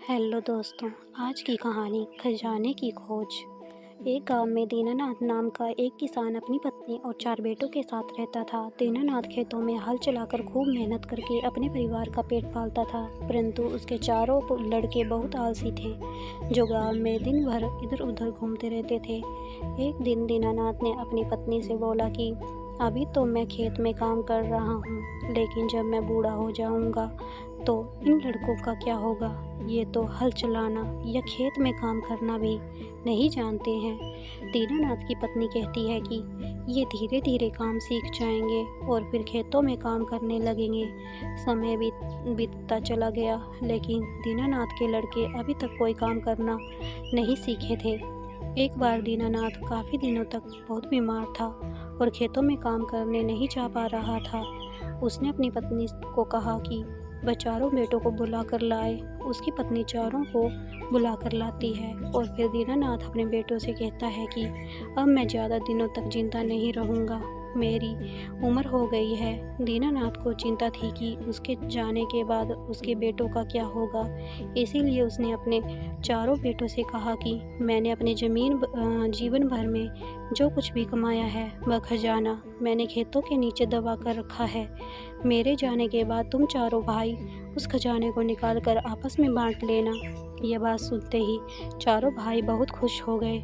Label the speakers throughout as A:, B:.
A: Hello दोस्तों, आज की कहानी खजाने की खोज। एक गांव में दीनानाथ नाम का एक किसान अपनी पत्नी और 4 बेटों के साथ रहता था। दीनानाथ खेतों में हल चलाकर खूब मेहनत करके अपने परिवार का पेट पालता था, परंतु उसके चारों लड़के बहुत आलसी थे, जो गांव में दिन भर इधर उधर घूमते रहते थे। एक दिन दीनानाथ ने अपनी पत्नी से बोला कि अभी तो मैं खेत में काम कर रहा हूँ, लेकिन जब मैं बूढ़ा हो जाऊँगा तो इन लड़कों का क्या होगा? ये तो हल चलाना या खेत में काम करना भी नहीं जानते हैं। दीनानाथ की पत्नी कहती है कि ये धीरे धीरे काम सीख जाएंगे और फिर खेतों में काम करने लगेंगे। समय बीतता चला गया, लेकिन दीनानाथ के लड़के अभी तक कोई काम करना नहीं सीखे थे। एक बार दीनानाथ काफ़ी दिनों तक बहुत बीमार था और खेतों में काम करने नहीं जा पा रहा था। उसने अपनी पत्नी को कहा कि वह चारों बेटों को बुला कर लाए। उसकी पत्नी चारों को बुला कर लाती है और फिर दीनानाथ अपने बेटों से कहता है कि अब मैं ज़्यादा दिनों तक जिंदा नहीं रहूँगा, मेरी उम्र हो गई है। दीनानाथ को चिंता थी कि उसके जाने के बाद उसके बेटों का क्या होगा, इसीलिए उसने अपने चारों बेटों से कहा कि मैंने अपने जीवन भर में जो कुछ भी कमाया है वह खजाना मैंने खेतों के नीचे दबा कर रखा है। मेरे जाने के बाद तुम चारों भाई उस खजाने को निकाल कर आपस में बांट लेना। यह बात सुनते ही चारों भाई बहुत खुश हो गए।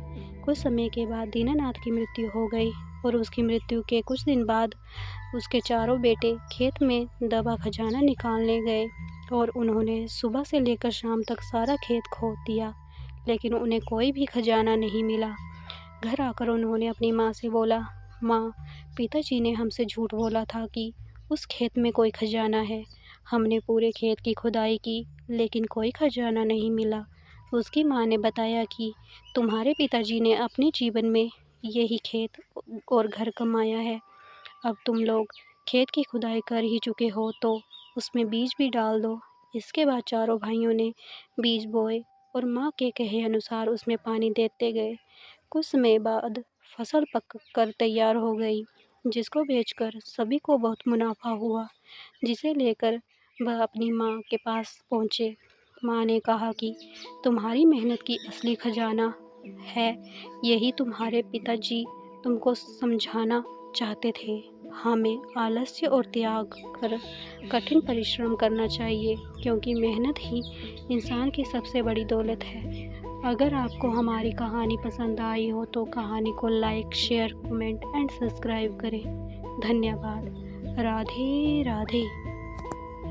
A: कुछ समय के बाद दीनानाथ की मृत्यु हो गई और उसकी मृत्यु के कुछ दिन बाद उसके चारों बेटे खेत में दबा खजाना निकालने गए और उन्होंने सुबह से लेकर शाम तक सारा खेत खोद दिया, लेकिन उन्हें कोई भी खजाना नहीं मिला। घर आकर उन्होंने अपनी माँ से बोला, माँ, पिताजी ने हमसे झूठ बोला था कि उस खेत में कोई खजाना है। हमने पूरे खेत की खुदाई की, लेकिन कोई खजाना नहीं मिला। उसकी माँ ने बताया कि तुम्हारे पिताजी ने अपने जीवन में यही खेत और घर कमाया है। अब तुम लोग खेत की खुदाई कर ही चुके हो तो उसमें बीज भी डाल दो। इसके बाद चारों भाइयों ने बीज बोए और माँ के कहे अनुसार उसमें पानी देते गए। कुछ समय बाद फसल पक कर तैयार हो गई, जिसको बेचकर सभी को बहुत मुनाफा हुआ, जिसे लेकर वह अपनी माँ के पास पहुँचे। माँ ने कहा कि तुम्हारी मेहनत की असली खजाना है, यही तुम्हारे पिताजी तुमको समझाना चाहते थे। हमें आलस्य और त्याग कर कठिन परिश्रम करना चाहिए, क्योंकि मेहनत ही इंसान की सबसे बड़ी दौलत है। अगर आपको हमारी कहानी पसंद आई हो तो कहानी को like, share, comment and subscribe करें। धन्यवाद। राधे राधे।